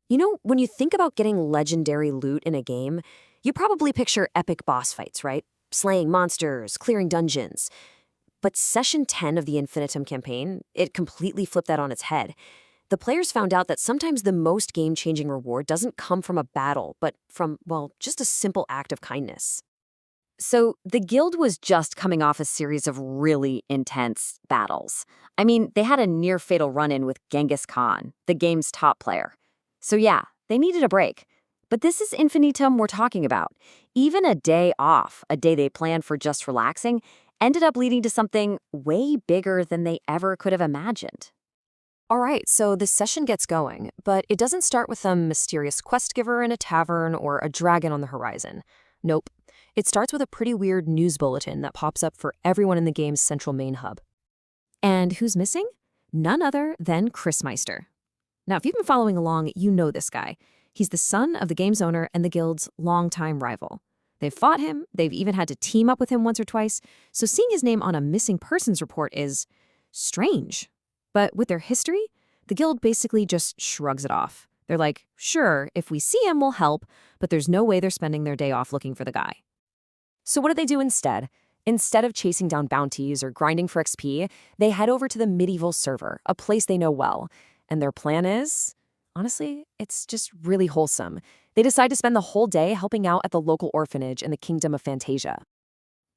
When you think about getting legendary loot in a game, you probably picture epic boss fights, right? Slaying monsters, clearing dungeons. But Session 10 of the Infinitum campaign, it completely flipped that on its head. The players found out that sometimes the most game-changing reward doesn't come from a battle, but from, well, just a simple act of kindness. So the guild was just coming off a series of really intense battles. I mean, they had a near-fatal run-in with Genghis Khan, the game's top player. So yeah, they needed a break. But this is Infinitum we're talking about. Even a day off, a day they planned for just relaxing, ended up leading to something way bigger than they ever could have imagined. All right, so the session gets going, but it doesn't start with a mysterious quest giver in a tavern or a dragon on the horizon. Nope. It starts with a pretty weird news bulletin that pops up for everyone in the game's central main hub. And who's missing? None other than Chris Meister. Now, if you've been following along, you know this guy. He's the son of the game's owner and the guild's longtime rival. They've fought him, they've even had to team up with him once or twice, so seeing his name on a missing persons report is strange. But with their history, the guild basically just shrugs it off. They're like, sure, if we see him, we'll help, but there's no way they're spending their day off looking for the guy. So what do they do instead? Instead of chasing down bounties or grinding for XP, they head over to the medieval server, a place they know well. And their plan is, honestly, it's just really wholesome. They decide to spend the whole day helping out at the local orphanage in the Kingdom of Fantasia.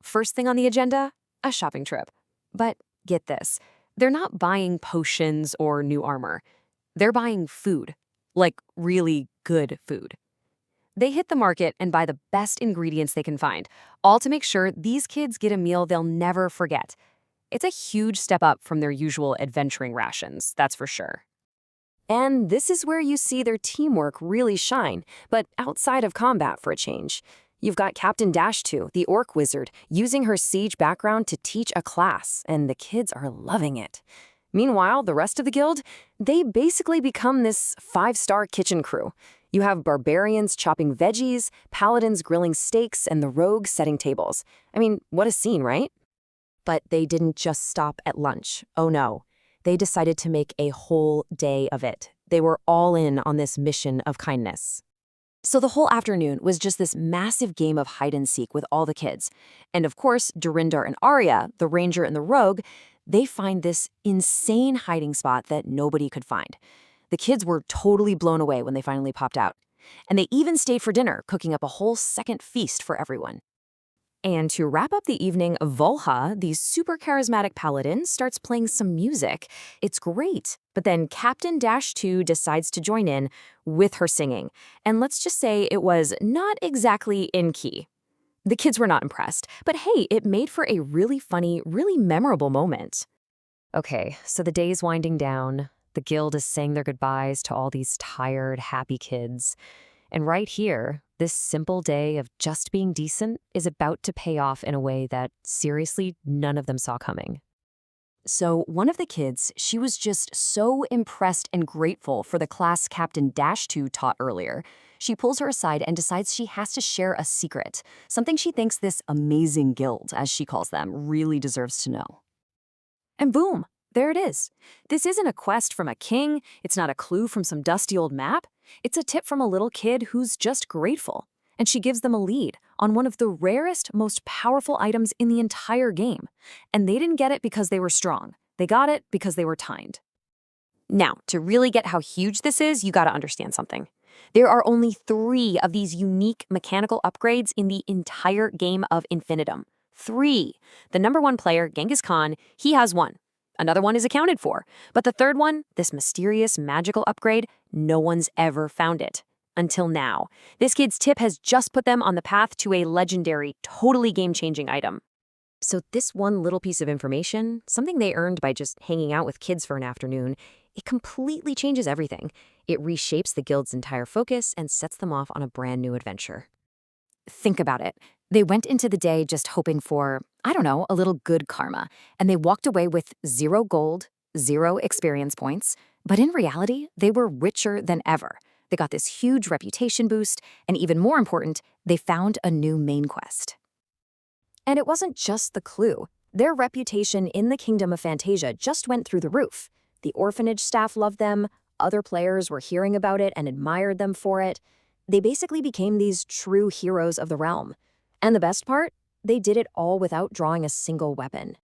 First thing on the agenda, a shopping trip. But get this, they're not buying potions or new armor. They're buying food, like really good food. They hit the market and buy the best ingredients they can find, all to make sure these kids get a meal they'll never forget. It's a huge step up from their usual adventuring rations, that's for sure. And this is where you see their teamwork really shine, but outside of combat for a change. You've got Captain Dashtu, the orc wizard, using her siege background to teach a class, and the kids are loving it. Meanwhile, the rest of the guild, they basically become this 5-star kitchen crew. You have barbarians chopping veggies, paladins grilling steaks, and the rogues setting tables. I mean, what a scene, right? But they didn't just stop at lunch. Oh no. They decided to make a whole day of it. They were all in on this mission of kindness. So the whole afternoon was just this massive game of hide and seek with all the kids. And of course, Durindar and Arya, the ranger and the rogue, they find this insane hiding spot that nobody could find. The kids were totally blown away when they finally popped out. And they even stayed for dinner, cooking up a whole second feast for everyone. And to wrap up the evening, Volha, the super charismatic paladin, starts playing some music. It's great. But then Captain Dashtu decides to join in with her singing. And let's just say it was not exactly in key. The kids were not impressed, but hey, it made for a really funny, really memorable moment. Okay, so the day's winding down. The guild is saying their goodbyes to all these tired, happy kids. And right here, this simple day of just being decent is about to pay off in a way that, seriously, none of them saw coming. So one of the kids, she was just so impressed and grateful for the class Captain Dashtu taught earlier. She pulls her aside and decides she has to share a secret, something she thinks this amazing guild, as she calls them, really deserves to know. And boom, there it is. This isn't a quest from a king, it's not a clue from some dusty old map. It's a tip from a little kid who's just grateful, and she gives them a lead on one of the rarest, most powerful items in the entire game. And they didn't get it because they were strong. They got it because they were kind. Now, to really get how huge this is, you gotta understand something. There are only 3 of these unique mechanical upgrades in the entire game of Infinitum. 3. The #1 player, Genghis Khan, he has 1. Another one is accounted for. But the third one, this mysterious magical upgrade, no one's ever found it. Until now. This kid's tip has just put them on the path to a legendary, totally game-changing item. So this one little piece of information, something they earned by just hanging out with kids for an afternoon, it completely changes everything. It reshapes the guild's entire focus and sets them off on a brand new adventure. Think about it. They went into the day just hoping for, I don't know, a little good karma, and they walked away with 0 gold, 0 experience points, but in reality, they were richer than ever. They got this huge reputation boost, and even more important, they found a new main quest. And it wasn't just the clue. Their reputation in the Kingdom of Fantasia just went through the roof. The orphanage staff loved them, Other players were hearing about it and admired them for it. They basically became these true heroes of the realm. And the best part? They did it all without drawing a single weapon.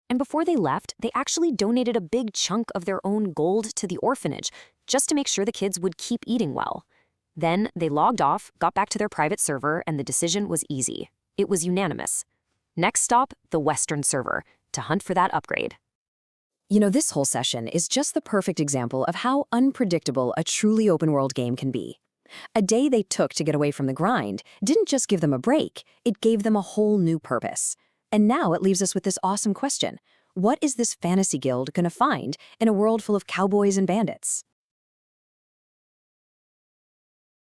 And before they left, they actually donated a big chunk of their own gold to the orphanage, just to make sure the kids would keep eating well. Then they logged off, got back to their private server, and the decision was easy. It was unanimous. Next stop, the Western server, to hunt for that upgrade. This whole session is just the perfect example of how unpredictable a truly open-world game can be. A day they took to get away from the grind didn't just give them a break, it gave them a whole new purpose. And now it leaves us with this awesome question. What is this fantasy guild going to find in a world full of cowboys and bandits?